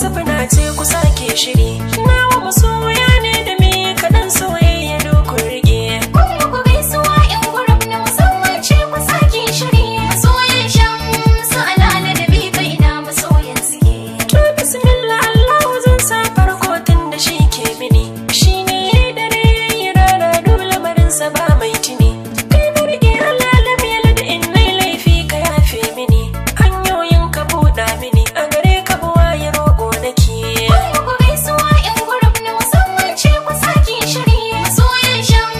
safina ce ku sake shiri. Nawa masoya ne da me kaɗan soyayya dokun rige. Kuma ku gaisuwa yan gurab na musamman ce ku sake shiri. Masoyan shan su alala da bi kai na masoyan suke. To bismillah Allahu zan sa farko tun da shi ke mini. Shi ne dare yayi rana dole marinsa ba mai tuni. Kai na rige Allah lamiyar da in nai laifi ka yafe mini. Hanyoyin ka buɗa mini a gare ka buwa ya roƙo nake. Kuma ku gaisuwa yan gurab na musamman ce ku sake shiri. Masoyan shan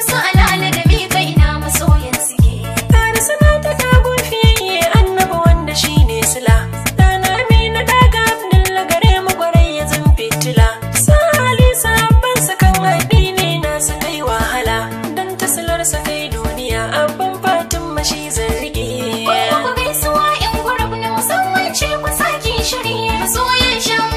su alala da bi kai na masoyan suke. Tare sana ta kago fiyayye annabi wanda shi ne sila. Dana amina daga abdulla gare mu gwarai ya zan fitila. Sali sabban sakan addini na su kai wahala. Dan tasilar sa kai duniya abban fatin mashi zan rike. Kuma ku gaisuwa yan gurab na musamman ce ku sake shiri. Masoyan shan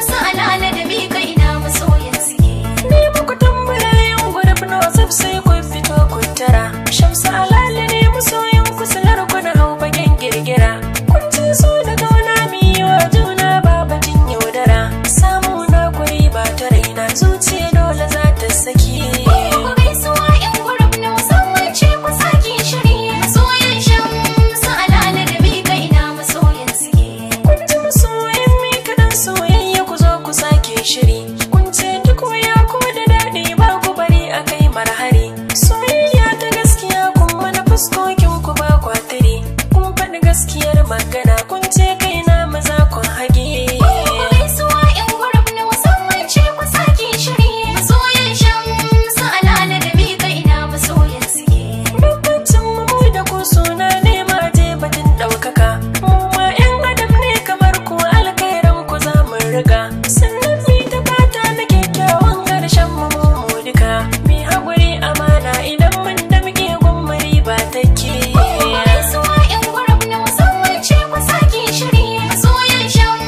su alala da bi kai na masoyan suke. Ni muku tambara yan gurab na wasaf sai ku fito ku tara. Shamsu alala ne musoyin ku silar ku na hau bagen girgira. Kun ci so da gauna miwa juna babatin yaudara. Samu na kuri ba ta raina zuciya dole za ta saki. Kuma ku gaisuwa yan gurab na musamman ce ku sake shiri. Masoyan shan su alala da bi kai na masoyan suke. Kun ji masoyin mi kaɗan soyayya ku zo ku sake shiri. Kun ce duk waya ko da daɗi ba ku bari a kai marhari. Soyayya ta gaskiya kun mana fuskokin ku ba kwatiri. Kun faɗi gaskiyar magana kun ce kai na maza kun hage. Kuma ku gaisuwa yan gurab na musamman ce ku sake shiri. Masoyan shan su alala da bi kai na masoyan suke. Bambancin mu da ku suna nema je batun ɗaukaka. Mu ma 'yan adam ne kamar ku alkhairan ku za mu riga. Sannan mi ta fata na kyakkyawan ƙarshen mu duka. Mi haƙuri amana idan mun da muke gummari ba take. Kuma gaisuwa yan gurab na musamman ce ku sake shiri. Masoyan shan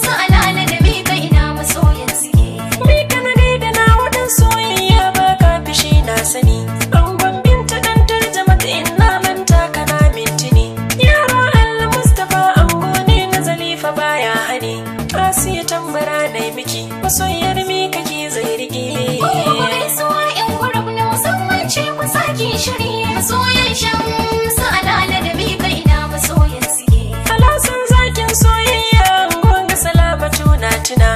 su alala da bi kai na masoyan suke. Mi kana da na wadan soyayya ba ka fishi na sani. Angon binta dan tarjama ta ina manta kana mintini. Yaro Allah Mustapha ango ne na Zalifa baya hani. Asiya tambara na miki masoyar mi kake zai rike. Kuma gaisuwa yan gurab na musamman ce ku sake shiri. Masoyan shan su alala da bi kai na masoyan suke. Alasan zakin soyayya angon ga salamatu na tuna.